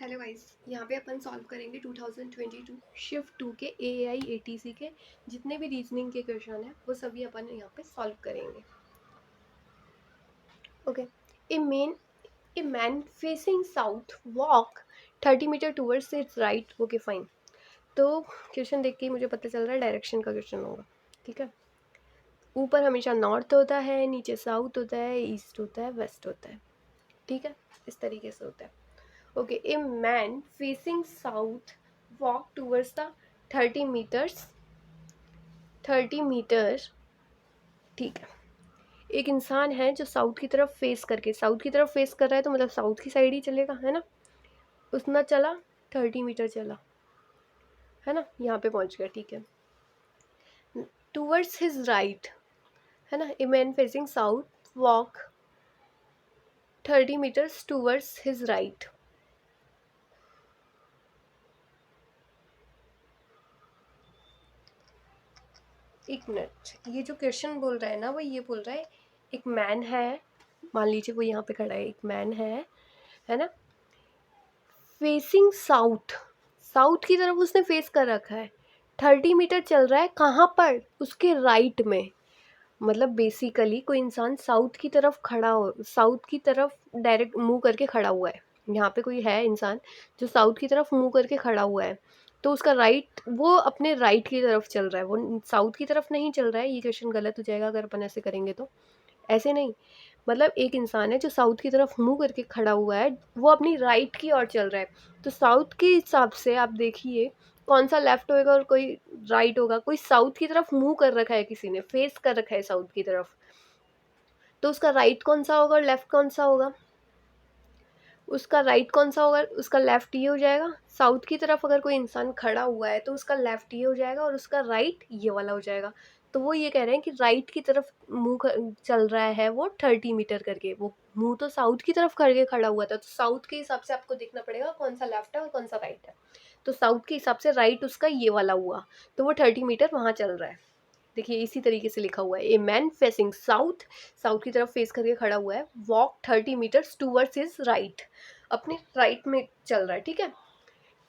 Hello guys, यहाँ पे अपन solve करेंगे 2022 शिफ्ट 2 के AIATC के जितने भी रीजनिंग के क्वेश्चन हैं वो सभी अपन यहाँ पे सॉल्व करेंगे। Okay, a man facing south walk 30 meter towards its right. Okay fine. तो क्वेश्चन देख के ही मुझे पता चल रहा है डायरेक्शन का क्वेश्चन होगा। ठीक है, ऊपर हमेशा नॉर्थ होता है, नीचे साउथ होता है, ईस्ट होता है, वेस्ट होता है। ठीक है, इस तरीके से होता है। Okay, a man facing south walk towards the 30 meters 30 meter. ठीक है, एक इंसान है जो साउथ की तरफ फेस कर रहा है, तो मतलब साउथ की साइड ही चलेगा, है ना। उतना चला, 30 मीटर चला, है ना, यहाँ पे पहुँच गया। ठीक है, टूवर्ड्स हिज राइट, है ना। A man facing south walk 30 meters towards his right. एक मिनट, ये जो क्वेश्चन बोल रहा है ना, वो ये बोल रहा है एक मैन है, मान लीजिए वो यहाँ पे खड़ा है, एक मैन है ना, फेसिंग साउथ, साउथ की तरफ उसने फेस कर रखा है, 30 मीटर चल रहा है, कहाँ पर, उसके राइट में। मतलब बेसिकली कोई इंसान साउथ की तरफ खड़ा हो, साउथ की तरफ डायरेक्ट मुंह करके खड़ा हुआ है। यहाँ पे कोई है इंसान जो साउथ की तरफ मुंह करके खड़ा हुआ है, तो उसका राइट, वो अपने राइट की तरफ चल रहा है, वो साउथ की तरफ नहीं चल रहा है। ये क्वेश्चन गलत हो जाएगा अगर अपन ऐसे करेंगे तो। ऐसे नहीं, मतलब एक इंसान है जो साउथ की तरफ मुंह करके खड़ा हुआ है, वो अपनी राइट की ओर चल रहा है। तो साउथ के हिसाब से आप देखिए कौन सा लेफ्ट होएगा और कोई राइट होगा। कोई साउथ की तरफ मुंह कर रखा है, किसी ने फेस कर रखा है साउथ की तरफ, तो उसका राइट कौन सा होगा और लेफ्ट कौन सा होगा। उसका राइट कौन सा होगा, उसका लेफ्ट ये हो जाएगा। साउथ की तरफ अगर कोई इंसान खड़ा हुआ है तो उसका लेफ्ट ये हो जाएगा और उसका राइट ये वाला हो जाएगा। तो वो ये कह रहे हैं कि राइट की तरफ मुंह चल रहा है वो 30 मीटर करके। वो मुंह तो साउथ की तरफ करके खड़ा हुआ था, तो साउथ के हिसाब से आपको देखना पड़ेगा कौन सा लेफ्ट है और कौन सा राइट है। तो साउथ के हिसाब से राइट उसका ये वाला हुआ, तो वो 30 मीटर वहाँ चल रहा है। देखिए इसी तरीके से लिखा हुआ है, a man facing south, south की तरफ फेस करके खड़ा हुआ है, walk 30 meters towards his right, अपने राइट में चल रहा है। ठीक है,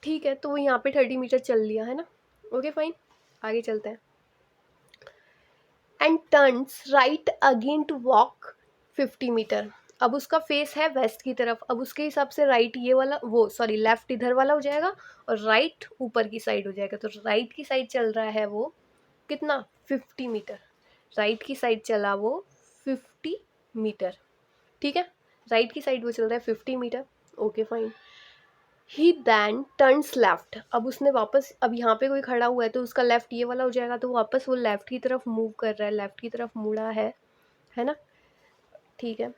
ठीक है, तो वो यहाँ पे 30 मीटर चल लिया, है ना। ओके फाइन, आगे चलते हैं। And turns right again to walk 50 meter. अब उसका फेस है वेस्ट की तरफ, अब उसके हिसाब से राइट ये वाला, वो सॉरी लेफ्ट इधर वाला हो जाएगा और राइट ऊपर की साइड हो जाएगा। तो राइट की साइड चल रहा है वो कितना, 50 मीटर। राइट की साइड चला वो 50 मीटर। ठीक है, राइट की साइड वो चल रहा है 50 metre. Okay fine. He then turns left, अब उसने वापस, अब यहाँ पे कोई खड़ा हुआ है तो उसका लेफ्ट ये वाला हो जाएगा, तो वापस वो लेफ्ट की तरफ मूव कर रहा है, लेफ्ट की तरफ मुड़ा है ना। ठीक है,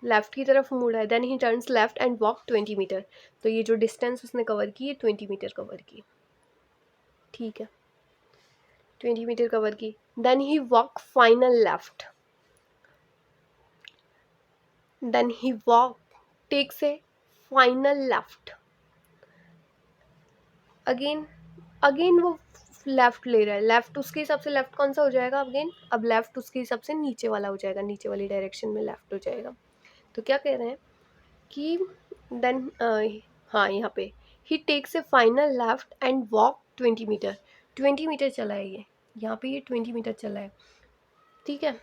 लेफ्ट की तरफ मुड़ा है। Then he turns left and walk 20 meter. तो ये जो डिस्टेंस उसने कवर की है 20 मीटर कवर की। ठीक है, 20 मीटर कवर की। Then he walk final left, then he takes a final left, अगेन वो लेफ्ट ले रहा है। लेफ्ट उसके हिसाब से लेफ्ट कौन सा हो जाएगा अगेन, अब लेफ्ट उसके हिसाब से नीचे वाला हो जाएगा, नीचे वाली डायरेक्शन में लेफ्ट हो जाएगा। तो क्या कह रहे हैं कि देन हाँ यहाँ पे he takes a final left and walk 20 metre. 20 metre चला है ये, यहाँ पे ये 20 मीटर चला है। ठीक है,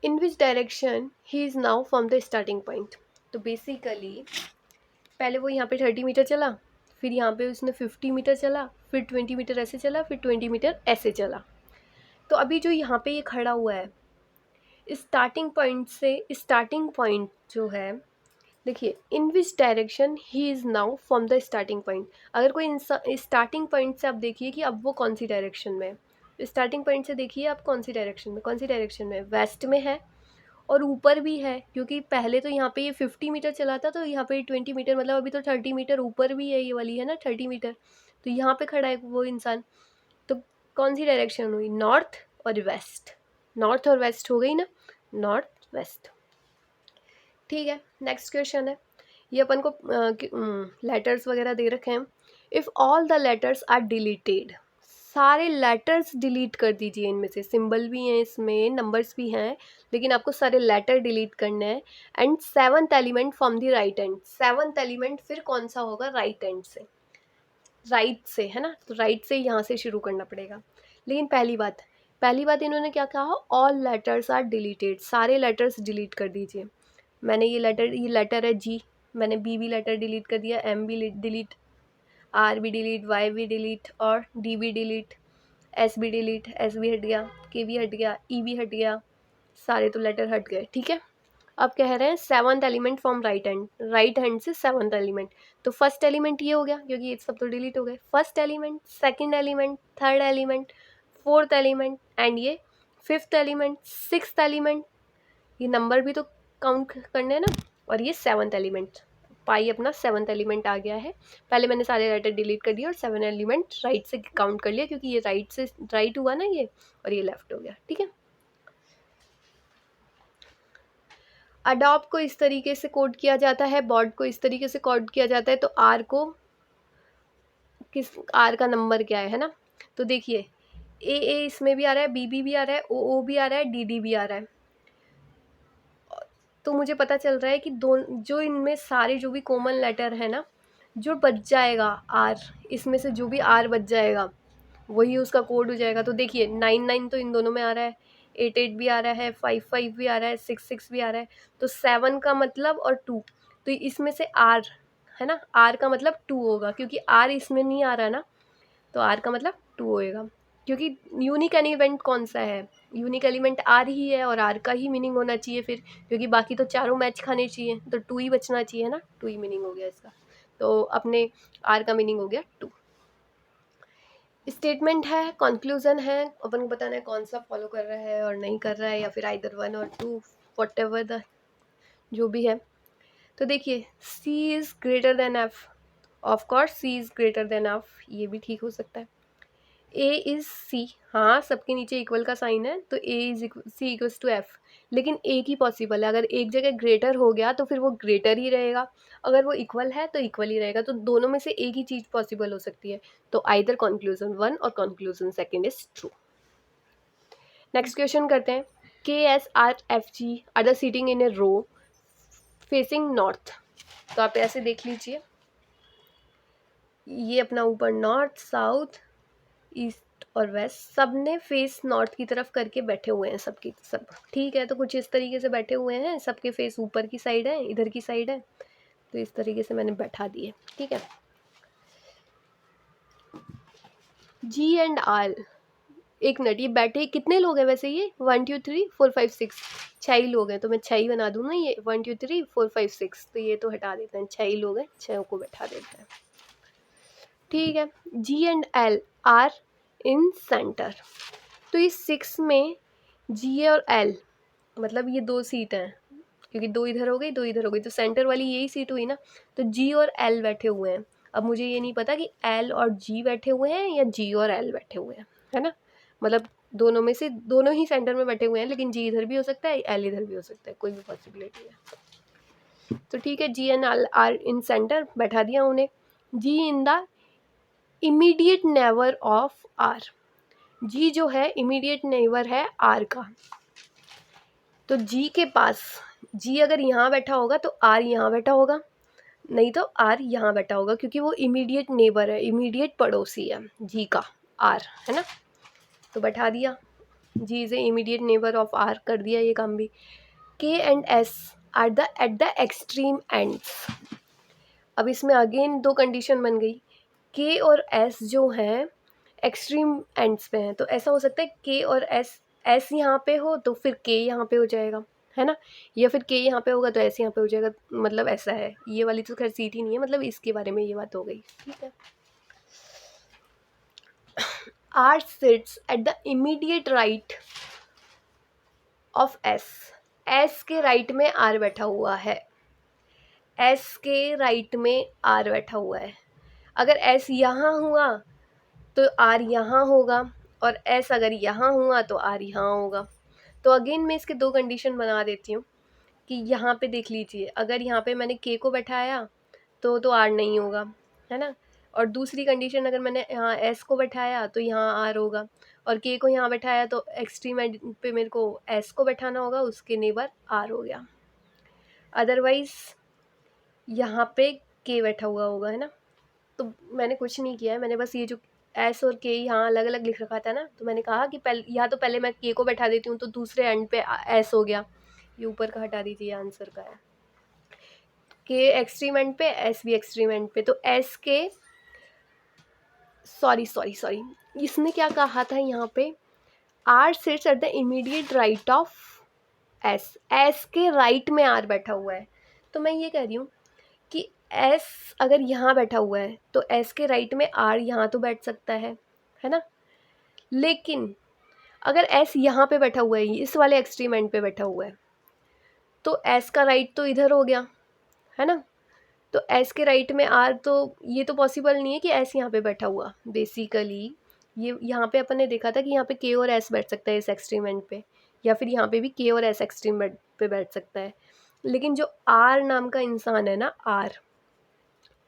in which direction he is now from the starting point. तो बेसिकली पहले वो यहाँ पे 30 मीटर चला, फिर यहाँ पे उसने 50 मीटर चला, फिर 20 मीटर ऐसे चला, फिर 20 मीटर ऐसे चला। तो अभी जो यहाँ पे ये खड़ा हुआ है, स्टार्टिंग पॉइंट से, स्टार्टिंग पॉइंट जो है, देखिए in which direction he is now from the starting point. अगर कोई स्टार्टिंग पॉइंट से आप देखिए कि अब वो कौन सी डायरेक्शन में है। स्टार्टिंग पॉइंट से देखिए आप कौन सी डायरेक्शन में, वेस्ट में है और ऊपर भी है, क्योंकि पहले तो यहाँ पे ये 50 मीटर चला था, तो यहाँ पे 20 मीटर, मतलब अभी तो 30 मीटर ऊपर भी है, ये वाली है ना 30 मीटर। तो यहाँ पे खड़ा है वो इंसान। तो कौन सी डायरेक्शन हुई, नॉर्थ और वेस्ट, नॉर्थ और वेस्ट हो गई ना, नॉर्थ वेस्ट। ठीक है, नेक्स्ट क्वेश्चन है, ये अपन को लेटर्स वगैरह दे रखे हैं। If all the letters are deleted, सारे लेटर्स डिलीट कर दीजिए। इनमें से सिंबल भी हैं, इसमें नंबर्स भी हैं, लेकिन आपको सारे लेटर डिलीट करने हैं। And seventh element from the right hand. Seventh element फिर कौन सा होगा? राइट हैंड से, राइट से, है ना, तो राइट से यहाँ से शुरू करना पड़ेगा। लेकिन पहली बात इन्होंने क्या कहा? ऑल लेटर्स आर डिलीटेड, सारे लेटर्स डिलीट कर दीजिए। मैंने ये लेटर है जी, मैंने बी भी लेटर डिलीट कर दिया, एम भी डिलीट, आर भी डिलीट, वाई भी डिलीट और डी भी डिलीट, एस भी डिलीट, एस भी हट गया, के भी हट गया, ई भी हट गया, सारे तो लेटर हट गए। ठीक है, अब कह रहे हैं seventh element from right hand से सेवन्थ एलिमेंट। तो फर्स्ट एलिमेंट ये हो गया क्योंकि ये सब तो डिलीट हो गए। First element, second element, third element, fourth element and ये फिफ्थ एलिमेंट, सिक्स्थ एलिमेंट, ये नंबर भी तो काउंट करने हैं ना, और ये सेवन्थ एलिमेंट। पाई अपना सेवन्थ एलिमेंट आ गया है। पहले मैंने सारे लेटर डिलीट कर दिए और सेवन एलिमेंट राइट से काउंट कर लिया, क्योंकि ये राइट हुआ ना ये, और ये लेफ्ट हो गया। ठीक है, अडॉप्ट को इस तरीके से कोड किया जाता है, बॉड को इस तरीके से कोड किया जाता है। तो आर का नंबर क्या है ना, तो देखिए ए इसमें भी आ रहा है, बी भी आ रहा है, ओ भी आ रहा है, डी भी आ रहा है। तो मुझे पता चल रहा है कि जो इनमें सारे जो भी कॉमन लेटर है ना, जो बच जाएगा आर, इसमें से जो भी आर बच जाएगा वही उसका कोड हो जाएगा। तो देखिए 9 तो इन दोनों में आ रहा है, 8 भी आ रहा है, 5 भी आ रहा है, 6 भी आ रहा है। तो 7 का मतलब और 2, तो इसमें से आर है ना, आर का मतलब 2 होगा, क्योंकि आर इसमें नहीं आ रहा ना, तो आर का मतलब 2 होएगा। क्योंकि यूनिक एलिमेंट कौन सा है? यूनिक एलिमेंट आर ही है, और आर का ही मीनिंग होना चाहिए फिर, क्योंकि बाकी तो चारों मैच खाने चाहिए, तो 2 ही बचना चाहिए ना, 2 ही मीनिंग हो गया इसका। तो अपने आर का मीनिंग हो गया 2। स्टेटमेंट है, कंक्लूजन है, अपन को बताना है कौन सा फॉलो कर रहा है और नहीं कर रहा है, या फिर आइदर 1 और 2, व्हाटएवर द जो भी है। तो देखिए C is greater than F, of course C is greater than F, ये भी ठीक हो सकता है। A इज़ C, हाँ सबके नीचे इक्वल का साइन है, तो A is C equals to F। लेकिन एक ही पॉसिबल है, अगर एक जगह ग्रेटर हो गया तो फिर वो ग्रेटर ही रहेगा, अगर वो इक्वल है तो इक्वल ही रहेगा। तो दोनों में से एक ही चीज़ पॉसिबल हो सकती है, तो आइदर कंक्लूजन 1 और conclusion 2 is true. Next question करते हैं। KSRFG are the seating in a row facing north. तो आप ऐसे देख लीजिए, ये अपना ऊपर नॉर्थ, साउथ, ईस्ट और वेस्ट, सब ने फेस नॉर्थ की तरफ करके बैठे हुए हैं, सबकी सब। ठीक है, तो कुछ इस तरीके से बैठे हुए हैं, सबके फेस ऊपर की साइड है, इधर की साइड है, तो इस तरीके से मैंने बैठा दिए। ठीक है, जी एंड आर, एक मिनट, ये बैठे कितने लोग हैं वैसे? ये 1 2 3 4 5 6, 6 ही लोग हैं, तो मैं 6 ही बना दूँ ना, ये 1 2 3 4 5 6, तो ये तो हटा देते हैं, 6 ही लोग हैं, 6 को बैठा देते हैं। ठीक है, G and L R in centre. तो इस 6 में जी और एल, मतलब ये 2 सीट हैं, क्योंकि 2 इधर हो गई, 2 इधर हो गई, तो सेंटर वाली यही सीट हुई ना। तो जी और एल बैठे हुए हैं। अब मुझे ये नहीं पता कि एल और जी बैठे हुए हैं या जी और एल बैठे हुए हैं, है ना, मतलब दोनों में से दोनों ही सेंटर में बैठे हुए हैं, लेकिन जी इधर भी हो सकता है, एल इधर भी हो सकता है, कोई भी पॉसिबिलिटी है। तो ठीक है, G and L R in centre, बैठा दिया उन्हें। G in the immediate neighbour of R, G जो है इमीडिएट नेबर है आर का। तो जी के पास, जी अगर यहाँ बैठा होगा तो आर यहाँ बैठा होगा, नहीं तो आर यहाँ बैठा होगा, क्योंकि वो इमीडिएट नेबर है, इमीडिएट पड़ोसी है जी का, आर, है ना। तो बैठा दिया, G is a immediate neighbour of R, कर दिया ये काम भी। K and S R the at the extreme ends. अब इसमें अगेन 2 कंडीशन बन गई, के और एस जो हैं एक्सट्रीम एंड्स पे हैं, तो ऐसा हो सकता है के और एस यहाँ पे हो तो फिर के यहाँ पे हो जाएगा, है ना, या फिर के यहाँ पे होगा तो एस यहाँ पे हो जाएगा, मतलब ऐसा है। ये वाली तो खैर सीट ही नहीं है, मतलब इसके बारे में ये बात हो गई। ठीक है, R sits at the immediate right of S, S के राइट में आर बैठा हुआ है, एस के राइट में आर बैठा हुआ है। अगर एस यहाँ हुआ तो आर यहाँ होगा, और एस अगर यहाँ हुआ तो आर यहाँ होगा। तो अगेन मैं इसके 2 कंडीशन बना देती हूँ कि यहाँ पे देख लीजिए, अगर यहाँ पे मैंने के को बैठाया तो आर नहीं होगा, है ना। और दूसरी कंडीशन अगर मैंने यहाँ एस को बैठाया तो यहाँ आर होगा, और के को यहाँ बैठाया तो एक्सट्रीम एंड पे मेरे को एस को बैठाना होगा, उसके नेबर आर हो गया। अदरवाइज यहाँ पे के बैठा हुआ होगा, है ना। तो मैंने कुछ नहीं किया है, मैंने बस ये जो एस और के यहाँ अलग अलग लिख रखा था ना, तो मैंने कहा कि या तो पहले मैं के को बैठा देती हूँ तो दूसरे एंड पे एस हो गया। ये ऊपर का हटा दीजिए, आंसर का है के एक्सट्रीम एंड पे, एस भी एक्सट्रीम एंड पे, तो एस के सॉरी इसने क्या कहा था यहाँ पे, R sits at the immediate right of S, S के राइट में आर बैठा हुआ है। तो मैं ये कह रही हूँ कि एस अगर यहाँ बैठा हुआ है तो एस के राइट में आर यहाँ तो बैठ सकता है ना। लेकिन अगर एस यहाँ पे बैठा हुआ है, इस वाले एक्सट्रीम एंड पे बैठा हुआ है, तो एस का राइट तो इधर हो गया, है ना। तो एस के राइट में आर, तो ये तो पॉसिबल नहीं है कि एस यहाँ पे बैठा हुआ। बेसिकली ये यहाँ पे अपन ने देखा था कि यहाँ पे के और एस बैठ सकता है इस एक्सट्रीम एंड पे, या फिर यहाँ पे भी के और एस एक्सट्रीम पे बैठ सकता है। लेकिन जो आर नाम का इंसान है ना,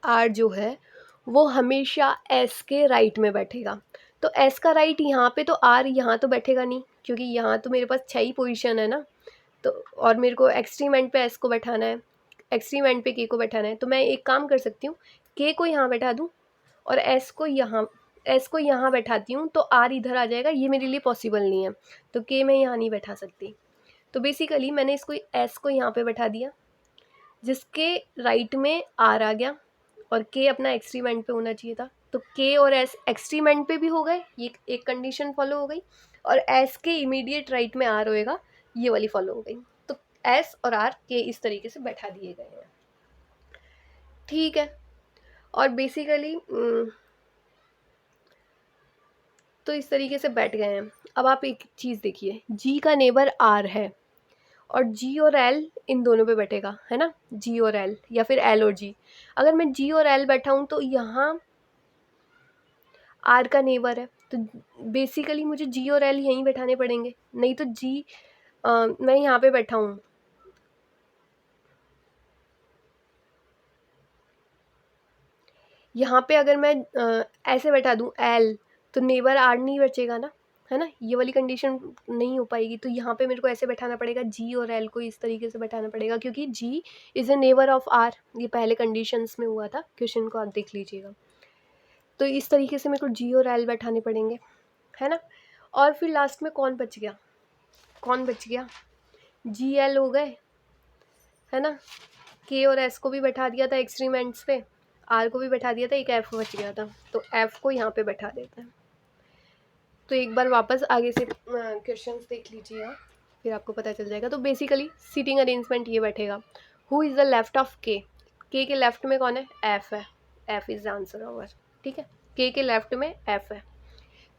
आर जो है वो हमेशा एस के राइट में बैठेगा। तो एस का राइट यहाँ पे, तो आर यहाँ तो बैठेगा नहीं, क्योंकि यहाँ तो मेरे पास 6 ही पोजीशन है ना। तो और मेरे को एक्सट्रीम एंड पे एस को बैठाना है, एक्सट्रीम एंड पे के को बैठाना है। तो मैं एक काम कर सकती हूँ, के को यहाँ बैठा दूँ और एस को यहाँ बैठाती हूँ, तो आर इधर आ जाएगा। ये मेरे लिए पॉसिबल नहीं है, तो के मैं यहाँ नहीं बैठा सकती। तो बेसिकली मैंने इसको एस को यहाँ पे बैठा दिया, जिसके राइट में आर आ गया, और के अपना एक्सट्रीम एंड पे होना चाहिए था। तो के और एस एक्सट्रीम एंड पे भी हो गए, ये एक कंडीशन फॉलो हो गई, और एस के इमीडिएट राइट में आर होएगा, ये वाली फॉलो हो गई। तो एस और आर के इस तरीके से बैठा दिए गए हैं, ठीक है। और बेसिकली तो इस तरीके से बैठ गए हैं। अब आप एक चीज़ देखिए, जी का नेबर आर है और जी और एल इन दोनों पे बैठेगा, है ना, जी और एल, या फिर एल और जी। अगर मैं जी और एल बैठा हूँ तो यहाँ आर का नेबर है, तो बेसिकली मुझे जी और एल यहीं बैठाने पड़ेंगे। नहीं तो जी मैं यहाँ पे बैठा हूँ, यहाँ पे अगर मैं ऐसे बैठा दूँ एल, तो नेबर आर नहीं बचेगा ना, है ना। ये वाली कंडीशन नहीं हो पाएगी। तो यहाँ पे मेरे को ऐसे बैठाना पड़ेगा, जी और एल को इस तरीके से बैठाना पड़ेगा, क्योंकि G is a neighbour of R. ये पहले कंडीशंस में हुआ था, क्वेश्चन को आप देख लीजिएगा। तो इस तरीके से मेरे को जी और एल बैठाने पड़ेंगे, है ना। और फिर लास्ट में कौन बच गया, जी एल हो गए, है ना। के और एस को भी बैठा दिया था एक्सट्रीम एंड्स पे, आर को भी बैठा दिया था, एक एफ बच गया था, तो एफ को यहाँ पे बैठा देते हैं। तो एक बार वापस आगे से क्वेश्चंस देख लीजिए आप, फिर आपको पता चल जाएगा। तो बेसिकली सीटिंग अरेंजमेंट ये बैठेगा, who is the left of के लेफ्ट में कौन है, एफ है, F is the answer over, ठीक है। के लेफ्ट में एफ है।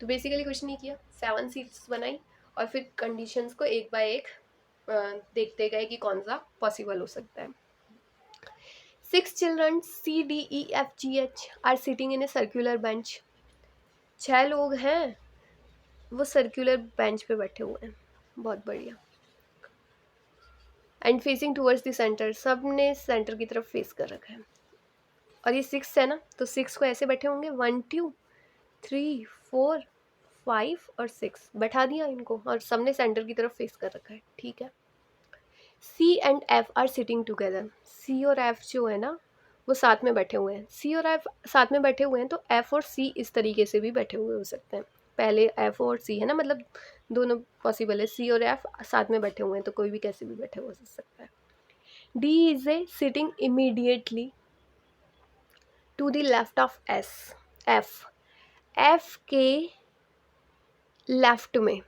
तो बेसिकली कुछ नहीं किया, 7 सीट्स बनाई और फिर कंडीशंस को एक बाय एक देखते गए कि कौन सा पॉसिबल हो सकता है। 6 children C D E F G H are sitting in a circular bench। 6 लोग हैं, वो सर्कुलर बेंच पे बैठे हुए हैं, बहुत बढ़िया। And facing towards the centre, सब ने सेंटर की तरफ फेस कर रखा है। और ये 6 है ना, तो 6 को ऐसे बैठे होंगे, 1 2 3 4 5 और 6 बैठा दिया इनको, और सब ने सेंटर की तरफ फेस कर रखा है, ठीक है। C and F R sitting together, C और एफ जो है ना वो साथ में बैठे हुए हैं। सी और एफ साथ में बैठे हुए हैं, तो एफ और सी इस तरीके से भी बैठे हुए हो सकते हैं। पहले एफ और सी है ना, मतलब दोनों पॉसिबल है, सी और एफ साथ में बैठे हुए हैं, तो कोई भी कैसे भी बैठे हो सकता है। D is a sitting immediately to the left of S, F के लेफ्ट में,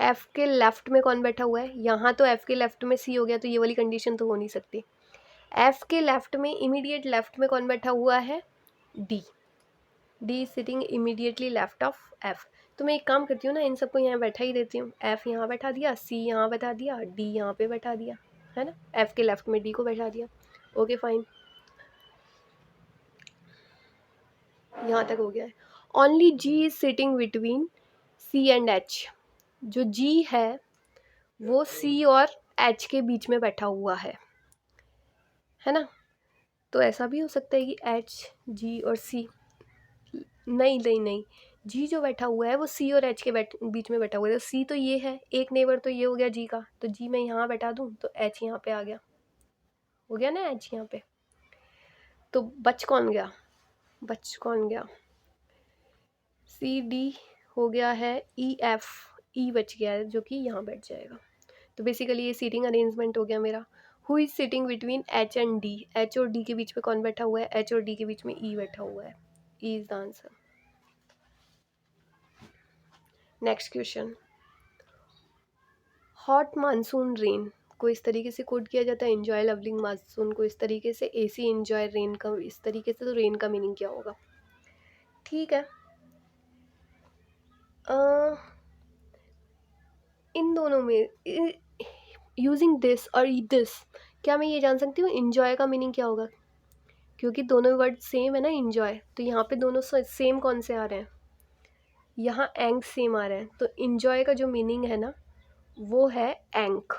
एफ के लेफ्ट में कौन बैठा हुआ है, यहाँ तो एफ के लेफ्ट में सी हो गया, तो ये वाली कंडीशन तो हो नहीं सकती। एफ के लेफ्ट में, इमीडिएट लेफ्ट में कौन बैठा हुआ है, D sitting immediately left of F. तो मैं एक काम करती हूँ ना, इन सबको यहाँ बैठा ही देती हूँ, एफ यहाँ बैठा दिया, सी यहाँ बैठा दिया, डी यहाँ पे बैठा दिया, है ना। एफ के लेफ्ट में डी को बैठा दिया, ओके फाइन, यहाँ तक हो गया है। Only G is sitting between C and H, जो जी है वो सी और एच के बीच में बैठा हुआ है ना। तो ऐसा भी हो सकता है कि एच, जी और सी नहीं नहीं नहीं, जी जो बैठा हुआ है वो सी और एच के बीच में बैठा हुआ है, तो सी तो ये है, एक नेबर तो ये हो गया जी का, तो जी मैं यहाँ बैठा दूँ तो एच यहाँ पे आ गया, हो गया ना एच यहाँ पे। तो बच कौन गया, बच कौन गया, सी डी हो गया है, ई एफ, ई बच गया है जो कि यहाँ बैठ जाएगा। तो बेसिकली ये सीटिंग अरेंजमेंट हो गया मेरा। Who is sitting between H and D, H और डी के बीच में कौन बैठा हुआ है, एच और डी के बीच में ई बैठा हुआ है, E is the answer. Next question, hot monsoon rain को इस तरीके से कोड किया जाता है, एंजॉय लवलिंग मानसून को इस तरीके से, एसी एंजॉय रेन का इस तरीके से, तो रेन का मीनिंग क्या होगा। ठीक है, इन दोनों में यूजिंग दिस और दिस, क्या मैं ये जान सकती हूँ इंजॉय का मीनिंग क्या होगा, क्योंकि दोनों वर्ड सेम है ना इंजॉय, तो यहाँ पे दोनों सेम कौन से आ रहे हैं, यहाँ एंक सेम आ रहे हैं, तो इंजॉय का जो मीनिंग है ना वो है एंक,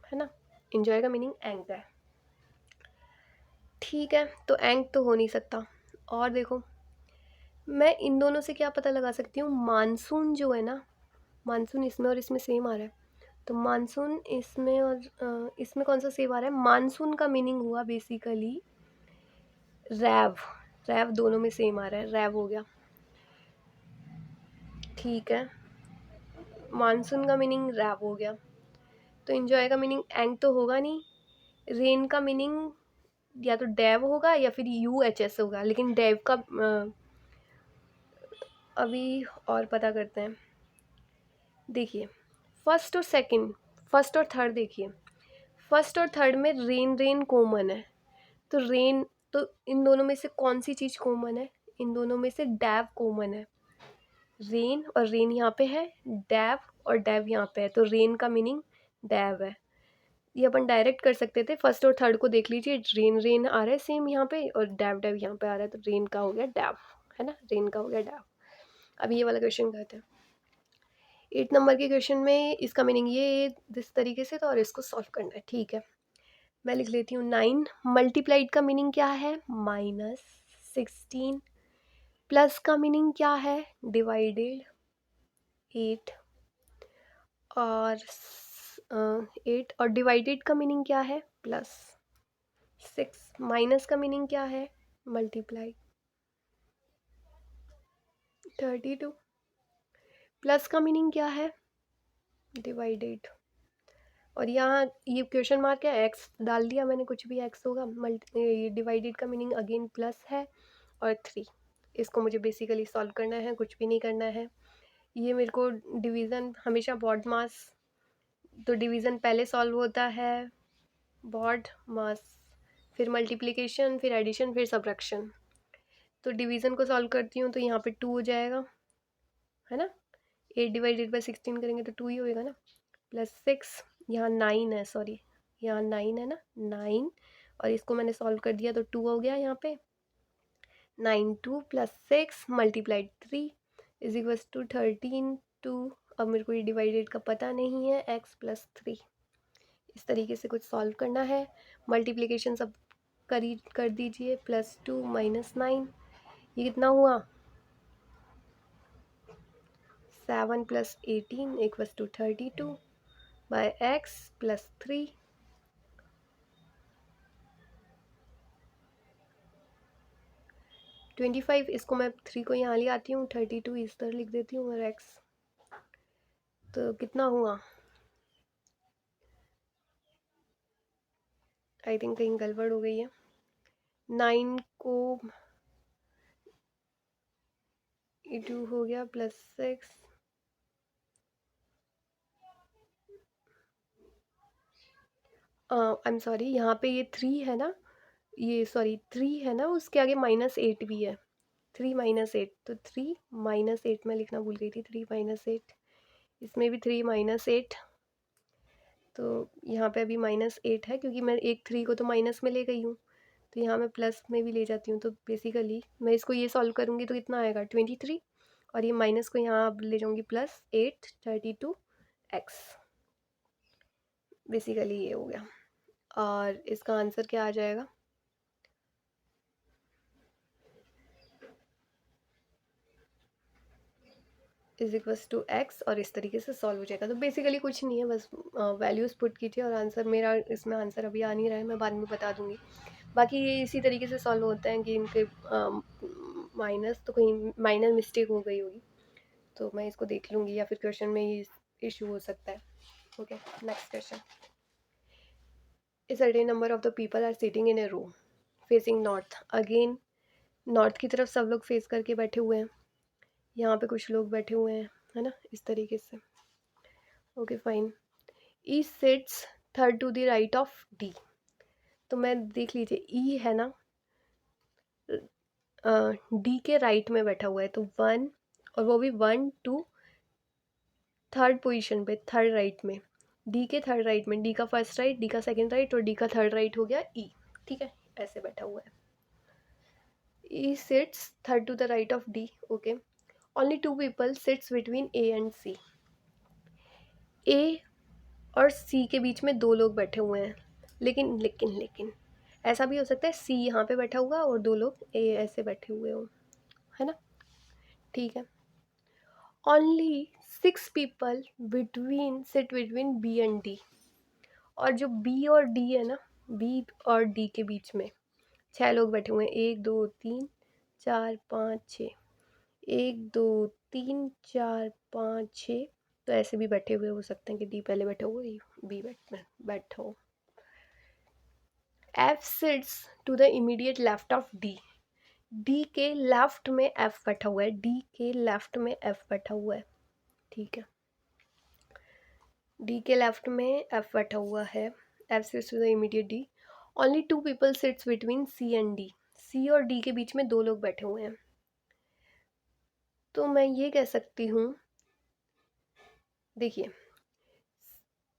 है ना, इंजॉय का मीनिंग एंक है। ठीक है, तो एंक तो हो नहीं सकता। और देखो, मैं इन दोनों से क्या पता लगा सकती हूँ, मानसून जो है ना, मानसून इसमें और इसमें सेम आ रहा है, तो मानसून इसमें और इसमें कौन सा सेम आ रहा है, मानसून का मीनिंग हुआ बेसिकली रैव, रैव दोनों में सेम आ रहा है, रैव हो गया। ठीक है, मानसून का मीनिंग रैव हो गया, तो इंजॉय का मीनिंग एंग तो होगा नहीं, रेन का मीनिंग या तो डेव होगा या फिर यू एच एस होगा, लेकिन डेव का अभी और पता करते हैं। देखिए, फर्स्ट और सेकंड, फर्स्ट और थर्ड देखिए, फर्स्ट और थर्ड में रेन रेन कॉमन है, तो रेन, तो इन दोनों में से कौन सी चीज़ कॉमन है, इन दोनों में से डैव कॉमन है, रेन और रेन यहाँ पे है, डैव और डैव यहाँ पे है, तो रेन का मीनिंग डैव है। ये अपन डायरेक्ट कर सकते थे, फर्स्ट और थर्ड को देख लीजिए, रेन रेन आ रहा है सेम यहाँ पे और डैव डैव यहाँ पे आ रहा है, तो रेन का हो गया डैव, है ना, रेन का हो गया डैव। अब ये वाला क्वेश्चन कहते हैं 8 नंबर के क्वेश्चन में इसका मीनिंग ये इस तरीके से, तो और इसको सॉल्व करना है। ठीक है, मैं लिख लेती हूँ 9 मल्टीप्लाइड का मीनिंग क्या है, -16, प्लस का मीनिंग क्या है, डिवाइडेड 8, और 8 और डिवाइडेड का मीनिंग क्या है, +6, माइनस का मीनिंग क्या है, मल्टीप्लाई 32, प्लस का मीनिंग क्या है, डिवाइडेड, और यहाँ ये क्वेश्चन मार्क है, एक्स डाल दिया मैंने, कुछ भी एक्स होगा, मल्टी डिवाइडेड का मीनिंग अगेन प्लस है, और 3, इसको मुझे बेसिकली सॉल्व करना है, कुछ भी नहीं करना है। ये मेरे को डिवीज़न हमेशा बॉड मास, तो डिवीज़न पहले सॉल्व होता है, बॉड मास, फिर मल्टीप्लिकेशन, फिर एडिशन, फिर सब्ट्रैक्शन। तो डिवीज़न को सॉल्व करती हूँ तो यहाँ पे 2 हो जाएगा, है ना, 8/16 करेंगे तो 2 ही होएगा ना, +6, यहाँ 9 है, सॉरी यहाँ 9 है ना, 9, और इसको मैंने सॉल्व कर दिया तो 2 हो गया यहाँ पे, 9 2 +6 मल्टीप्लाइड 3 इज इक्वल्स टू 13 2। अब मेरे को ये डिवाइडेड का पता नहीं है, x+3, इस तरीके से कुछ सॉल्व करना है। मल्टीप्लिकेशन सब कर दीजिए, +2 -9, ये कितना हुआ, 7 + 18 इक्वल्स टू 32 बाय x+3। 25, इसको मैं 3 को यहाँ ले आती हूँ, 32 इस तरह लिख देती हूँ, और x, तो कितना हुआ, आई थिंक कहीं गड़बड़ हो गई है, 9 को 2 हो गया, +6, आई एम सॉरी, यहाँ पे ये 3 है ना, ये सॉरी 3 है ना, उसके आगे -8 भी है, 3 -8, तो 3 -8 मैं लिखना भूल गई थी, 3 -8, इसमें भी 3 -8, तो यहाँ पे अभी -8 है, क्योंकि मैं एक 3 को तो माइनस में ले गई हूँ, तो यहाँ मैं प्लस में भी ले जाती हूँ, तो बेसिकली मैं इसको ये सॉल्व करूँगी तो कितना आएगा 23, और ये माइनस को यहाँ अब ले जाऊँगी +8 32 x, बेसिकली ये हो गया, और इसका आंसर क्या आ जाएगा, इज इक्वल्स टू एक्स, और इस तरीके से सॉल्व हो जाएगा। तो बेसिकली कुछ नहीं है, बस वैल्यूज़ पुट कीजिए और आंसर, मेरा इसमें आंसर अभी आ नहीं रहा है, मैं बाद में बता दूंगी। बाकी ये इसी तरीके से सॉल्व होता है कि इनके माइनस, तो कहीं माइनर मिस्टेक हो गई होगी, तो मैं इसको देख लूँगी, या फिर क्वेश्चन में ये इशू हो सकता है। Okay, next question. A certain number of the people are sitting in a row facing north. Again, north की तरफ सब लोग फेस करके बैठे हुए हैं, यहाँ पे कुछ लोग बैठे हुए हैं, है ना, इस तरीके से। Okay fine. E sits third to the right of D. तो मैं देख लीजिए, ई है ना डी के राइट में बैठा हुआ है, तो 1, और वो भी 1 2 थर्ड पोजीशन पे, थर्ड राइट में, डी के थर्ड राइट में, डी का फर्स्ट राइट, डी का सेकंड राइट और डी का थर्ड राइट हो गया ई। ठीक है, ऐसे बैठा हुआ है। E sits third to the right of D. Okay. Only two people sits between A and C. A और C के बीच में दो लोग बैठे हुए हैं, लेकिन ऐसा भी हो सकता है C यहाँ पे बैठा हुआ और दो लोग A ऐसे बैठे हुए हो, है ना। ठीक है। Only 6 people sit between B and D. और जो B और D है ना, B और D के बीच में 6 लोग बैठे हुए हैं, 1 2 3 4 5 6, 1 2 3 4 5 6, तो ऐसे भी बैठे हुए हो सकते हैं कि डी पहले बैठा हुआ, बी बैठा हो। F sits to the immediate left of D. D के लेफ्ट में एफ बैठा हुआ है, डी के लेफ्ट में एफ बैठा हुआ है। ठीक है, डी के लेफ्ट में एफ बैठा हुआ है। F sits to the immediate D. Only 2 people sits between C and D. C और डी के बीच में दो लोग बैठे हुए हैं, तो मैं ये कह सकती हूँ, देखिए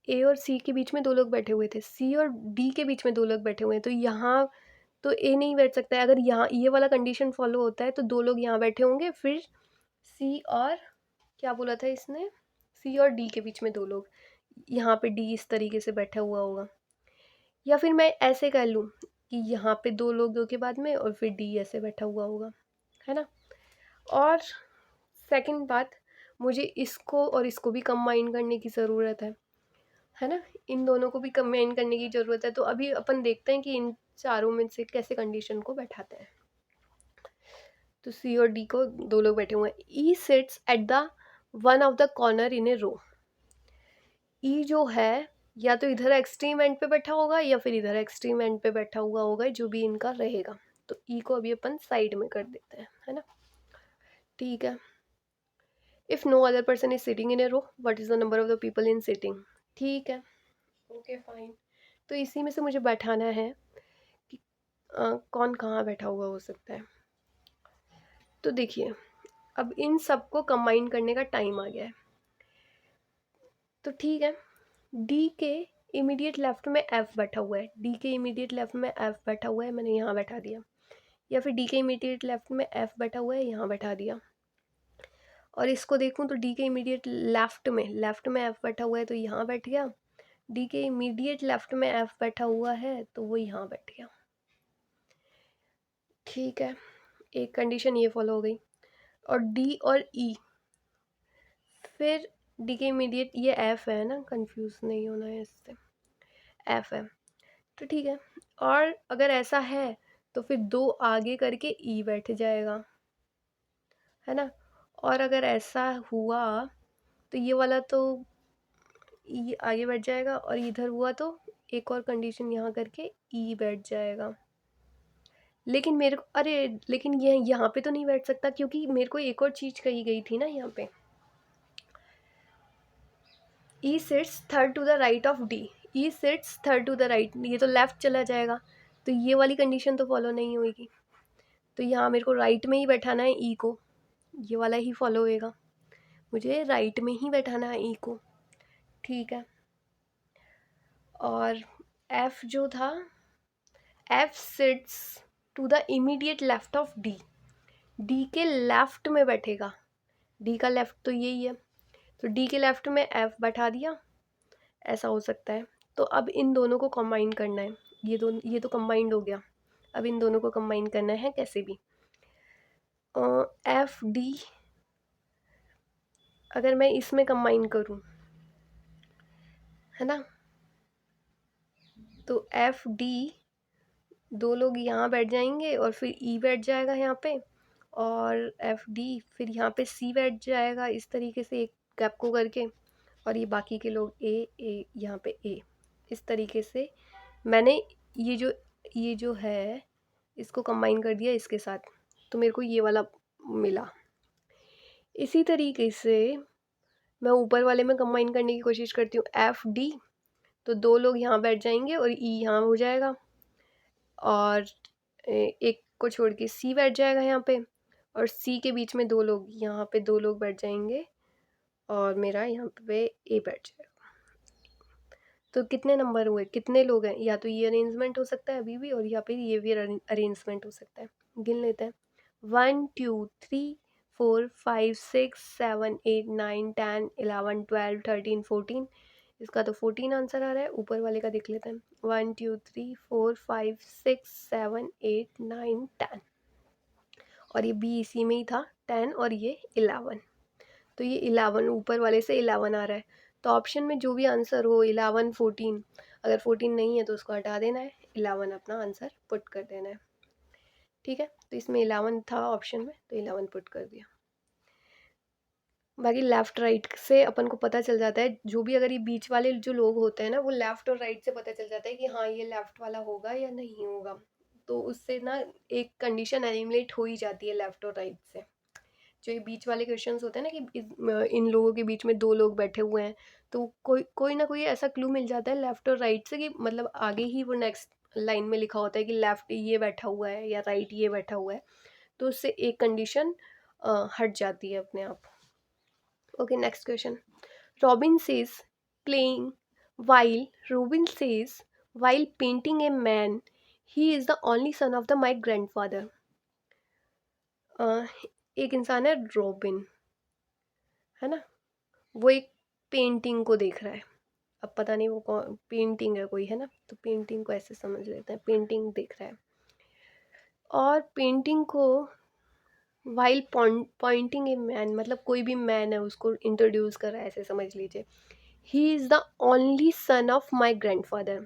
ए और सी के बीच में दो लोग बैठे हुए थे, सी और डी के बीच में दो लोग बैठे हुए हैं, तो यहाँ तो ए नहीं बैठ सकता है। अगर यहाँ ये वाला कंडीशन फॉलो होता है तो दो लोग यहाँ बैठे होंगे, फिर सी और, क्या बोला था इसने, सी और डी के बीच में दो लोग, यहाँ पे डी इस तरीके से बैठा हुआ होगा। या फिर मैं ऐसे कह लूँ कि यहाँ पे दो लोगों के बाद में और फिर डी ऐसे बैठा हुआ होगा, है ना। और सेकंड बात, मुझे इसको और इसको भी कंबाइन करने की ज़रूरत है ना, इन दोनों को भी कंबाइन करने की ज़रूरत है। तो अभी अपन देखते हैं कि इन चारों में से कैसे कंडीशन को बैठाते हैं। तो सी और डी को दो लोग बैठे हुए हैं। E sits at the one of the corner in a row. E जो है या तो इधर एक्सट्रीम एंड पे बैठा होगा या फिर इधर एक्सट्रीम एंड पे बैठा हुआ होगा, जो भी इनका रहेगा। तो ई को अभी अपन साइड में कर देते हैं, है ना। ठीक है। If no other person is sitting in a row, what is the number of the people in sitting. ठीक है, ओके फाइन। तो इसी में से मुझे बैठाना है कि कौन कहाँ बैठा हुआ हो सकता है। तो देखिए, अब इन सबको कंबाइन करने का टाइम आ गया है। तो ठीक है, डी के इमीडिएट लेफ्ट में एफ बैठा हुआ है, डी के इमीडिएट लेफ्ट में एफ बैठा हुआ है, मैंने यहाँ बैठा दिया। या फिर डी के इमीडिएट लेफ्ट में एफ बैठा हुआ है, यहाँ बैठा दिया। और इसको देखूँ तो डी के इमीडिएट लेफ्ट में एफ बैठा हुआ है, तो यहाँ बैठ गया। डी के इमीडिएट लेफ्ट में एफ बैठा हुआ है, तो वो यहाँ बैठ गया। ठीक है, एक कंडीशन ये फॉलो हो गई। और डी और ई, फिर डी के इमीडिएट, ये एफ है ना, कंफ्यूज नहीं होना है इससे, एफ है, तो ठीक है। और अगर ऐसा है तो फिर दो आगे करके ई बैठ जाएगा, है ना। और अगर ऐसा हुआ तो ये वाला तो ई आगे बैठ जाएगा, और इधर हुआ तो एक और कंडीशन यहाँ करके ई बैठ जाएगा। लेकिन मेरे को, अरे लेकिन ये यहाँ पे तो नहीं बैठ सकता, क्योंकि मेरे को एक और चीज़ कही गई थी ना यहाँ पे, E sits third to the right of D. E sits third to the right, ये तो लेफ्ट चला जाएगा, तो ये वाली कंडीशन तो फॉलो नहीं होगी। तो यहाँ मेरे को राइट में ही बैठाना है ई को, ये वाला ही फॉलो होएगा, मुझे राइट में ही बैठाना है ई को। ठीक है। और एफ जो था, F sits to the immediate left of D. D के लेफ्ट में बैठेगा, डी का लेफ्ट तो यही है, तो डी के लेफ्ट में एफ बैठा दिया, ऐसा हो सकता है। तो अब इन दोनों को कंबाइन करना है, ये तो कंबाइंड हो गया। अब इन दोनों को कंबाइन करना है कैसे भी, एफ डी अगर मैं इसमें कंबाइन करूँ, है ना, तो एफ डी, दो लोग यहाँ बैठ जाएंगे और फिर ई बैठ जाएगा यहाँ पे, और एफ डी फिर यहाँ पे सी बैठ जाएगा इस तरीके से एक गैप को करके, और ये बाकी के लोग ए यहाँ पे ए, इस तरीके से मैंने ये जो है इसको कंबाइन कर दिया इसके साथ, तो मेरे को ये वाला मिला। इसी तरीके से मैं ऊपर वाले में कंबाइन करने की कोशिश करती हूँ, एफ डी, तो दो लोग यहाँ बैठ जाएंगे और ई यहाँ हो जाएगा, और एक को छोड़ के सी बैठ जाएगा यहाँ पे, और सी के बीच में दो लोग, यहाँ पे दो लोग बैठ जाएंगे, और मेरा यहाँ पे ए बैठ जाएगा। तो कितने नंबर हुए, कितने लोग हैं, या तो ये अरेंजमेंट हो सकता है अभी भी, और या फिर ये भी अरेंजमेंट हो सकता है। गिन लेते हैं, 1 2 3 4 5 6 7 8 9 10 11 12 13 14, इसका तो 14 आंसर आ रहा है। ऊपर वाले का देख लेते हैं, 1 2 3 4 5 6 7 8 9 10, और ये बी इसी में ही था 10, और ये 11, तो ये 11 ऊपर वाले से 11 आ रहा है। तो ऑप्शन में जो भी आंसर हो, 11 14, अगर 14 नहीं है तो उसको हटा देना है, 11 अपना आंसर पुट कर देना है। ठीक है, तो इसमें 11 था ऑप्शन में, तो 11 पुट कर दिया। बाकी लेफ़्ट राइट से अपन को पता चल जाता है, जो भी अगर ये बीच वाले जो लोग होते हैं ना, वो लेफ़्ट और राइट से पता चल जाता है कि हाँ ये लेफ़्ट वाला होगा या नहीं होगा, तो उससे ना एक कंडीशन एलिमिनेट हो ही जाती है लेफ़्ट और राइट से। जो ये बीच वाले क्वेश्चंस होते हैं ना कि इन लोगों के बीच में दो लोग बैठे हुए हैं, तो कोई कोई ना कोई ऐसा क्लू मिल जाता है लेफ़्ट और राइट से, कि मतलब आगे ही वो नेक्स्ट लाइन में लिखा होता है कि लेफ़्ट ये बैठा हुआ है या राइट ये बैठा हुआ है, तो उससे एक कंडीशन हट जाती है अपने आप। Okay, next question, robin says playing while Robin says while painting a man, he is the only son of the my grandfather. एक इंसान है रॉबिन, है ना, वो एक पेंटिंग को देख रहा है, अब पता नहीं वो कौन पेंटिंग है कोई, है ना, तो पेंटिंग को ऐसे समझ लेते हैं, पेंटिंग देख रहा है, और पेंटिंग को वाइल पॉइंटिंग ए मैन, मतलब कोई भी मैन है उसको इंट्रोड्यूस कर रहा है, ऐसे समझ लीजिए, ही is the only son of my grandfather.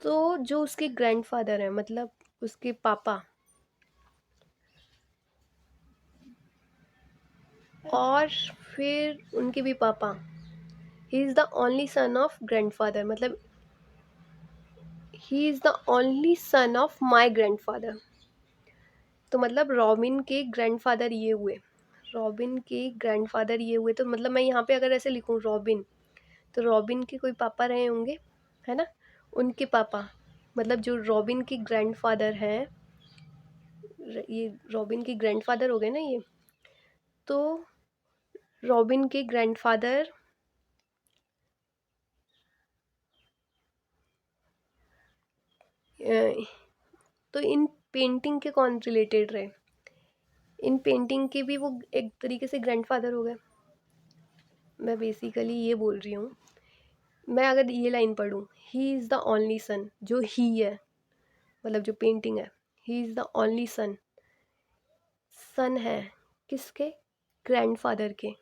तो जो उसके ग्रैंडफादर हैं, मतलब उसके पापा, और फिर उनके भी पापा, he is the only son of grandfather, मतलब he is the only son of my grandfather. तो मतलब रॉबिन के ग्रैंडफादर ये हुए, रॉबिन के ग्रैंडफादर ये हुए, तो मतलब मैं यहाँ पे अगर ऐसे लिखूँ रॉबिन, तो रॉबिन के कोई पापा रहे होंगे, है ना, उनके पापा, मतलब जो रॉबिन के ग्रैंडफादर हैं, ये रॉबिन के ग्रैंडफादर हो गए ना ये, तो रॉबिन के ग्रैंडफादर तो इन पेंटिंग के कौन रिलेटेड रहे, इन पेंटिंग के भी वो एक तरीके से ग्रैंडफादर हो गए। मैं बेसिकली ये बोल रही हूँ, मैं अगर ये लाइन पढ़ूँ, he is the only son, जो ही है मतलब जो पेंटिंग है, he is the only son, son है किसके, ग्रैंडफादर के,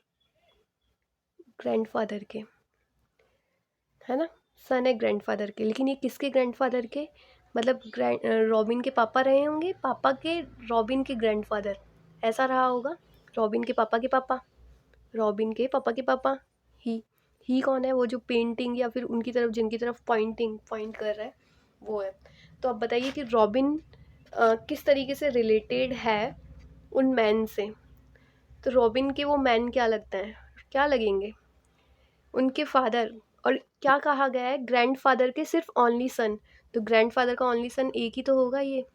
ग्रैंडफादर के, है ना, सन है ग्रैंडफादर के, लेकिन ये किसके ग्रैंडफादर के, मतलब रॉबिन के पापा रहे होंगे, पापा के रॉबिन के ग्रैंडफादर, ऐसा रहा होगा, रॉबिन के पापा के पापा, रॉबिन के पापा के पापा, ही कौन है, वो जो पेंटिंग या फिर उनकी तरफ जिनकी तरफ पॉइंट कर रहा है वो है। तो अब बताइए कि रॉबिन किस तरीके से रिलेटेड है उन मैन से, तो रॉबिन के वो मैन क्या लगता है, क्या लगेंगे, उनके फादर, और क्या कहा गया है, ग्रैंडफादर के सिर्फ ओनली सन, तो ग्रैंडफादर का ओनली सन एक ही तो होगा ये,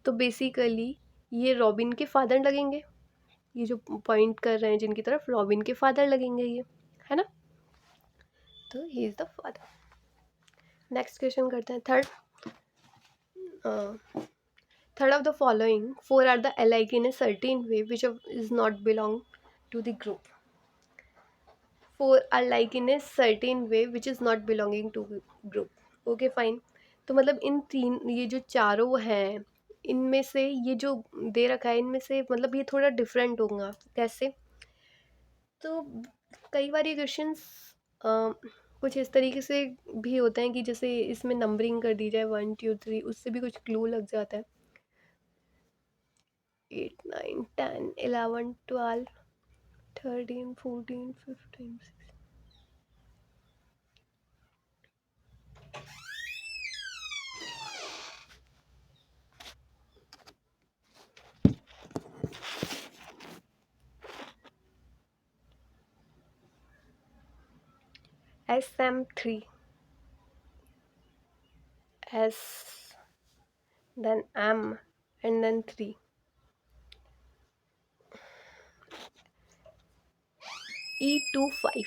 तो बेसिकली ये रॉबिन के फादर लगेंगे, ये जो पॉइंट कर रहे हैं जिनकी तरफ, रॉबिन के फादर लगेंगे ये, है ना, तो he is the father. Next question करते हैं, third of the following four are the alike in a certain way which is not belong to the group, four are like in a certain way which is not belonging to group. Okay fine, तो मतलब इन तीन, ये जो चारों हैं, इनमें से ये जो दे रखा है, इनमें से मतलब ये थोड़ा डिफरेंट होगा, कैसे, तो कई बार ये क्वेश्चंस कुछ इस तरीके से भी होते हैं कि जैसे इसमें नंबरिंग कर दी जाए 1 2 3, उससे भी कुछ क्लू लग जाता है। 8 9 10 11 12 13 14 15 SM3 S, then M, and then 3. E25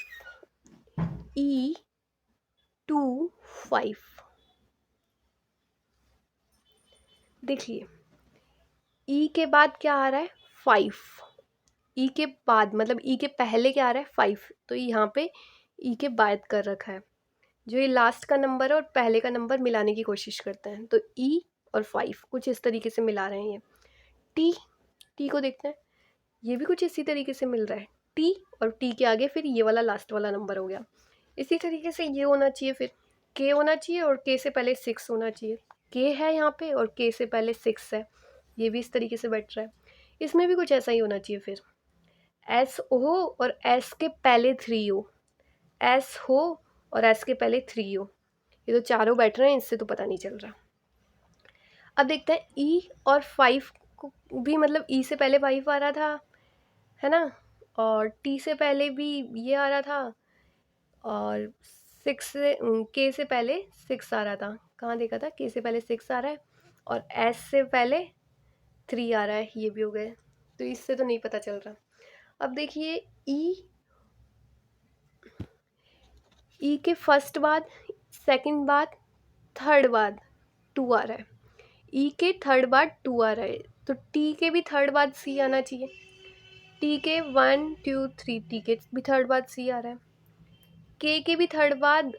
E25 देखिए E के बाद क्या आ रहा है 5, E के बाद मतलब E के पहले क्या आ रहा है 5, तो यहाँ पे E के बाद कर रखा है। जो ये लास्ट का नंबर है और पहले का नंबर मिलाने की कोशिश करते हैं, तो E और 5 कुछ इस तरीके से मिला रहे हैं। ये T को देखते हैं, ये भी कुछ इसी तरीके से मिल रहा है। T और T के आगे फिर ये वाला लास्ट वाला नंबर हो गया। इसी तरीके से ये होना चाहिए, फिर K होना चाहिए और K से पहले 6 होना चाहिए। K है यहाँ पे और K से पहले 6 है, ये भी इस तरीके से बैठ रहा है। इसमें भी कुछ ऐसा ही होना चाहिए, फिर S हो और S के पहले 3 हो, S हो और S के पहले 3 हो। ये तो चारों बैठ रहे हैं, इससे तो पता नहीं चल रहा। अब देखते हैं E और 5 को भी, मतलब E से पहले 5 आ रहा था, है ना, और T से पहले भी ये आ रहा था, और 6 से K से पहले 6 आ रहा था। कहाँ देखा था, K से पहले 6 आ रहा है और S से पहले 3 आ रहा है, ये भी हो गए। तो इससे तो नहीं पता चल रहा। अब देखिए E के फर्स्ट बाद, सेकंड बाद, थर्ड बाद 2 आ रहा है। E के थर्ड बाद 2 आ रहा है, तो T के भी थर्ड बाद C आना चाहिए। T के 1 2 3, T के भी थर्ड बाद C आ रहा है। K के भी थर्ड बाद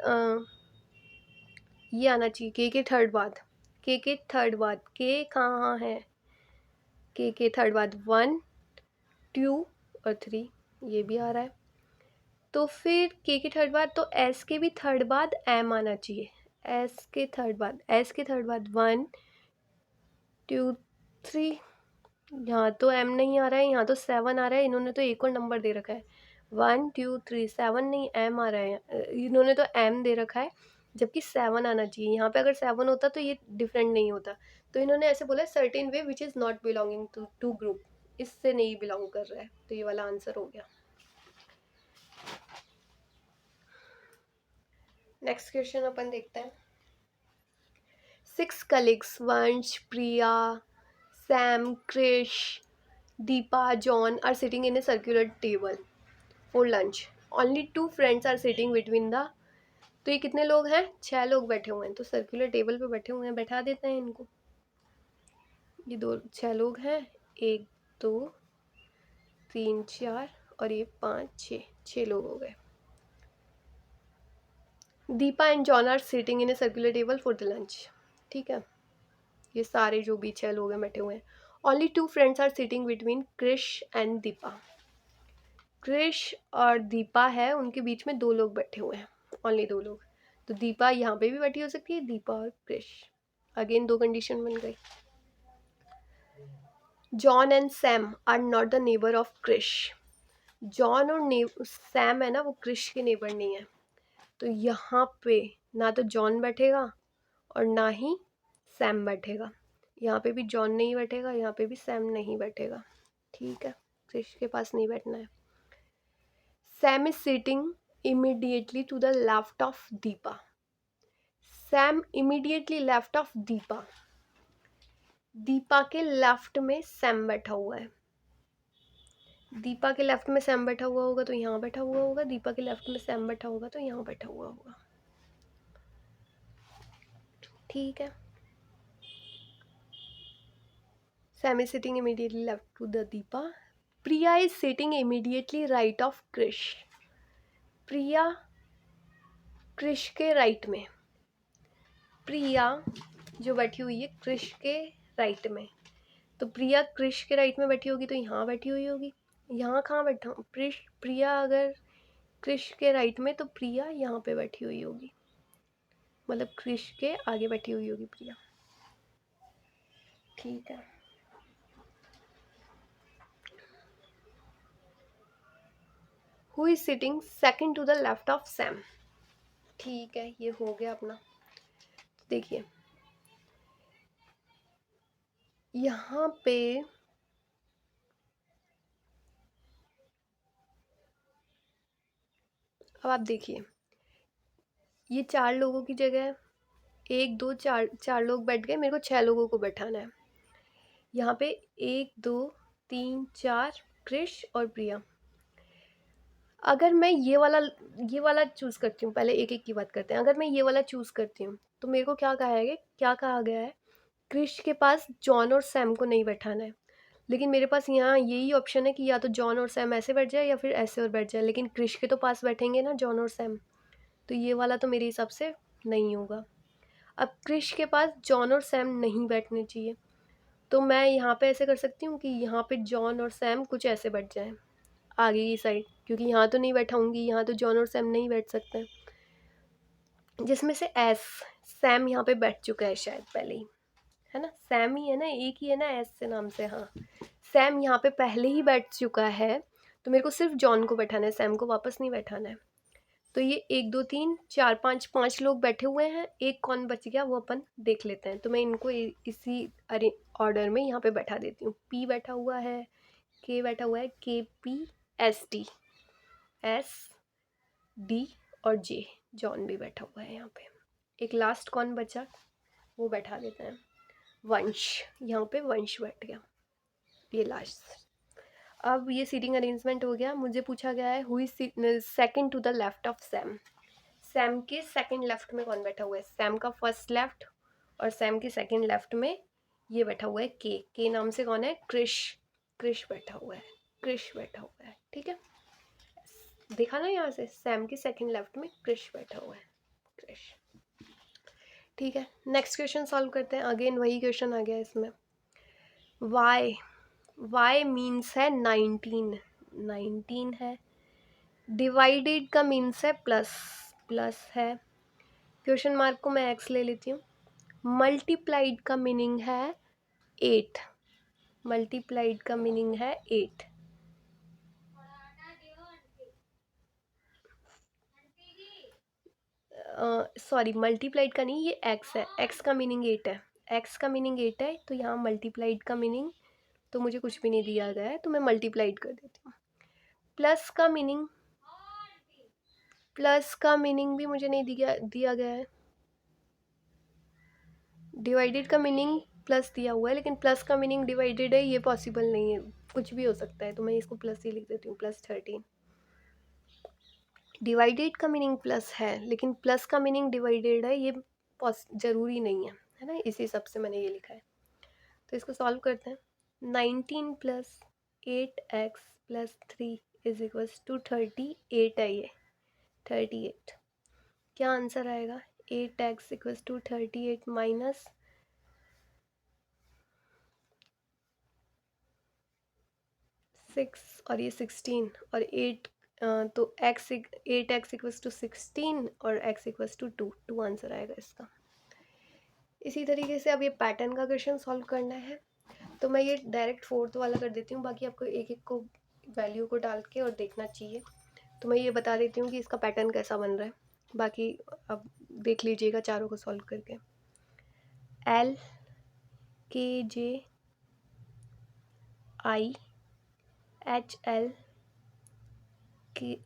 ये आना चाहिए, K के थर्ड बाद, K के थर्ड बाद, K कहाँ है, K के थर्ड बाद 1 2 और 3, ये भी आ रहा है। तो फिर K के थर्ड बाद, तो S के भी थर्ड बाद M आना चाहिए। S के थर्ड बाद, S के थर्ड बाद 1 2 3, यहाँ तो M नहीं आ रहा है, यहाँ तो 7 आ रहा है। इन्होंने तो एक और नंबर दे रखा है, 1 2 3 7 नहीं, M आ रहा है। इन्होंने तो M दे रखा है, जबकि 7 आना चाहिए। यहाँ पे अगर 7 होता तो ये डिफरेंट नहीं होता। तो इन्होंने ऐसे बोला certain way which is not belonging to group, इससे नहीं बिलोंग कर रहा है, तो ये वाला आंसर हो गया। नेक्स्ट क्वेश्चन अपन देखते हैं। 6 colleagues, Vansh, Priya, Sam, Krish, Deepa, John are sitting in a circular table for lunch. Only 2 friends are sitting between the, तो ये कितने लोग हैं, 6 लोग बैठे हुए हैं। तो सर्कुलर टेबल पे बैठे हुए हैं, बैठा देते हैं इनको। ये 6 लोग हैं, 1 2 3 4 और ये 5 6 लोग हो गए। Deepa and John are sitting in a circular table for the lunch. ठीक है, ये सारे जो भी 6 लोग हैं बैठे हुए हैं। Only 2 friends are sitting between Krish and Deepa. Krish और दीपा है, उनके बीच में 2 लोग बैठे हुए हैं, ओनली 2 लोग। तो दीपा यहाँ पे भी बैठी हो सकती है, दीपा और क्रिश। अगेन 2 कंडीशन बन गई। John and Sam are not the neighbor of Krish. John और सैम है ना, वो क्रिश के नेबर नहीं है। तो यहाँ पे ना तो जॉन बैठेगा और ना ही सैम बैठेगा। यहाँ पे भी जॉन नहीं बैठेगा, यहाँ पे भी सैम नहीं बैठेगा। ठीक है, क्रिश के पास नहीं बैठना है। Sam is sitting immediately to the left of Deepa. Sam immediately left of Deepa. Deepa के लेफ्ट में सैम बैठा हुआ है। दीपा के लेफ्ट में सैम बैठा हुआ होगा तो यहाँ बैठा हुआ होगा, दीपा के लेफ्ट में सैम बैठा होगा तो यहाँ बैठा हुआ होगा। ठीक है, Sam is sitting immediately left to the Deepa. Priya is sitting immediately right of Krish. प्रिया क्रिश के राइट में। प्रिया जो बैठी हुई है क्रिश के राइट में, तो प्रिया क्रिश के राइट में बैठी होगी तो यहाँ बैठी हुई होगी। यहाँ कहाँ बैठा हूँ? प्रिया अगर कृष के राइट में तो प्रिया यहाँ पे बैठी हुई होगी, मतलब कृष के आगे बैठी हुई होगी प्रिया। ठीक है, who is sitting second to the left of Sam. ठीक है, ये हो गया अपना। देखिए यहाँ पे अब आप देखिए, ये 4 लोगों की जगह 1 2 4 4 लोग बैठ गए, मेरे को 6 लोगों को बैठाना है। यहाँ पे 1 2 3 4 कृष और प्रिया। अगर मैं ये वाला चूज़ करती हूँ, पहले एक एक की बात करते हैं। अगर मैं ये वाला चूज़ करती हूँ तो मेरे को क्या कहा गया है, कृष के पास जॉन और सैम को नहीं बैठाना है। लेकिन मेरे पास यहाँ यही ऑप्शन है कि या तो जॉन और सैम ऐसे बैठ जाए या फिर ऐसे और बैठ जाए, लेकिन कृष के तो पास बैठेंगे ना जॉन और सैम, तो ये वाला तो मेरे हिसाब से नहीं होगा। अब कृष के पास जॉन और सैम नहीं बैठने चाहिए, तो मैं यहाँ पे ऐसे कर सकती हूँ कि यहाँ पे जॉन और सैम कुछ ऐसे बैठ जाएं आगे की साइड, क्योंकि यहाँ तो नहीं बैठाऊंगी, यहाँ तो जॉन और सैम नहीं बैठ सकते। जिसमें से एस, सैम यहाँ पे बैठ चुका है शायद पहले ही, है ना? सैम ही है ना, एक ही है ना एस से नाम से। हाँ, सैम यहाँ पे पहले ही बैठ चुका है, तो मेरे को सिर्फ जॉन को बैठाना है, सैम को वापस नहीं बैठाना है। तो ये 1 2 3 4 5 5 लोग बैठे हुए हैं, एक कौन बच गया वो अपन देख लेते हैं। तो मैं इनको इसी अरे ऑर्डर में यहाँ पे बैठा देती हूँ। पी बैठा हुआ है, के बैठा हुआ है, के P S T, S D और जे, जॉन भी बैठा हुआ है यहाँ पे। एक लास्ट कौन बचा, वो बैठा देते हैं, वंश। यहाँ पे वंश बैठ गया, ये लास्ट। अब ये सीटिंग अरेंजमेंट हो गया। मुझे पूछा गया है who is second to the left of Sam. Sam के सेकंड लेफ्ट में कौन बैठा हुआ है, सैम का फर्स्ट लेफ्ट, और सैम के सेकंड लेफ्ट में ये बैठा हुआ है के नाम से कौन है, कृष। कृष बैठा हुआ है, कृष बैठा हुआ है। ठीक है, देखा ना यहाँ से, सैम के सेकंड लेफ्ट में कृष बैठा हुआ है, कृष। ठीक है, नेक्स्ट क्वेश्चन सॉल्व करते हैं। अगेन वही क्वेश्चन आ गया इसमें। वाई, वाई मीन्स है 19, 19 है। डिवाइडेड का मीन्स है प्लस, प्लस है। क्वेश्चन मार्क को मैं एक्स ले लेती हूँ। मल्टीप्लाइड का मीनिंग है 8, मल्टीप्लाइड का मीनिंग है 8। सॉरी, मल्टीप्लाइड का नहीं, ये एक्स है, एक्स का मीनिंग 8 है, एक्स का मीनिंग 8 है। तो यहाँ मल्टीप्लाइड का मीनिंग तो मुझे कुछ भी नहीं दिया गया है, तो मैं मल्टीप्लाइड कर देती हूँ। प्लस का मीनिंग, प्लस का मीनिंग भी मुझे नहीं दिया गया है। डिवाइडेड का मीनिंग प्लस दिया हुआ है, लेकिन प्लस का मीनिंग डिवाइडेड है ये पॉसिबल नहीं है, कुछ भी हो सकता है, तो मैं इसको प्लस ही लिख देती हूँ, +13। डिवाइडेड का मीनिंग प्लस है, लेकिन प्लस का मीनिंग डिवाइडेड है ये ज़रूरी नहीं है ना, इसी हिसाब से मैंने ये लिखा है। तो इसको सॉल्व करते हैं। 19 + 8x + 3 = 38 है ये, 38। क्या आंसर आएगा, 8x = 38 माइनस 6 और ये 16 और 8, तो x 8x = 16 और x = 2, 2 आंसर आएगा इसका। इसी तरीके से अब ये पैटर्न का क्वेश्चन सॉल्व करना है, तो मैं ये डायरेक्ट फोर्थ वाला कर देती हूँ, बाकी आपको एक एक को वैल्यू को डाल के और देखना चाहिए। तो मैं ये बता देती हूँ कि इसका पैटर्न कैसा बन रहा है, बाकी अब देख लीजिएगा चारों को सॉल्व करके। L K J I H L K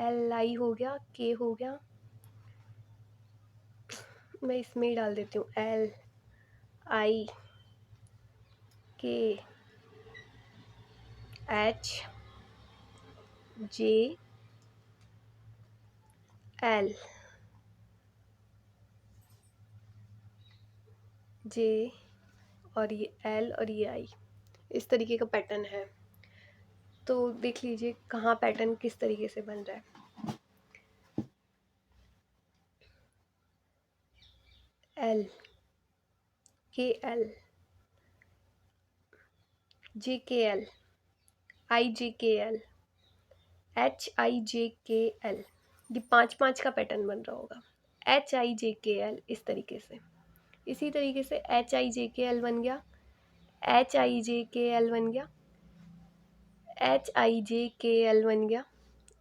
L I हो गया, K हो गया, मैं इसमें ही डाल देती हूँ L I K H J L J और ये L और ये I, इस तरीके का पैटर्न है। तो देख लीजिए कहाँ पैटर्न किस तरीके से बन रहा है। L K L J K L HIJKL, HIJKL, ये 5 5 का पैटर्न बन रहा होगा। HIJKL इस तरीके से, इसी तरीके से HIJKL बन गया, HIJKL बन गया, HIJKL बन गया,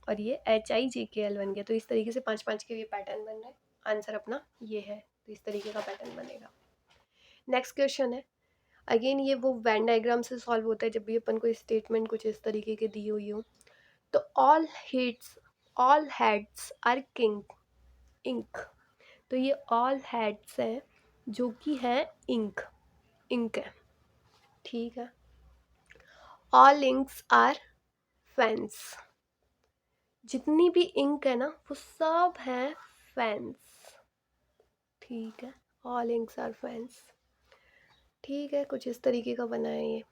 और ये HIJKL बन गया। तो इस तरीके से 5 5 के ये पैटर्न बन रहे हैं। आंसर अपना ये है, तो इस तरीके का पैटर्न बनेगा। नेक्स्ट क्वेश्चन है, अगेन ये वो वेन डायग्राम से सॉल्व होता है जब भी अपन को स्टेटमेंट कुछ इस तरीके के दी हुई हो। तो all heads are king ink, तो ये ऑल हेड्स हैं जो कि है इंक है, ठीक है। ऑल इंक्स आर फैंस, जितनी भी इंक है ना वो सब है फैंस, ठीक है। ऑल इंक्स आर फैंस, ठीक है, कुछ इस तरीके का बना है ये।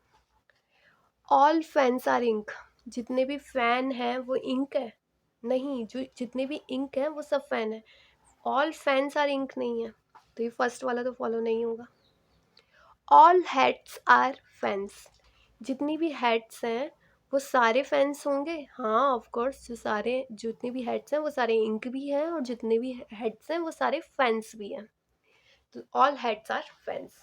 ऑल फैंस आर इंक, जितने भी फैन हैं वो इंक है, नहीं, जो जितने भी इंक हैं वो सब फैन है। ऑल फैंस आर इंक नहीं है, तो ये फर्स्ट वाला तो फॉलो नहीं होगा। ऑल हेड्स आर फैंस, जितनी भी हेड्स हैं वो सारे फैंस होंगे, हाँ ऑफ कोर्स, जो सारे जितने भी हेड्स हैं वो सारे इंक भी हैं, और जितने भी हेड्स हैं वो सारे फैंस भी हैं। तो ऑल हेड्स आर फैंस,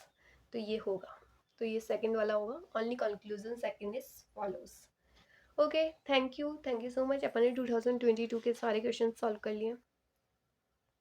तो ये होगा, तो ये सेकंड वाला होगा। Only conclusion second is follows. Okay, thank you so much. अपन ने 2022 के सारे क्वेश्चन सॉल्व कर लिए।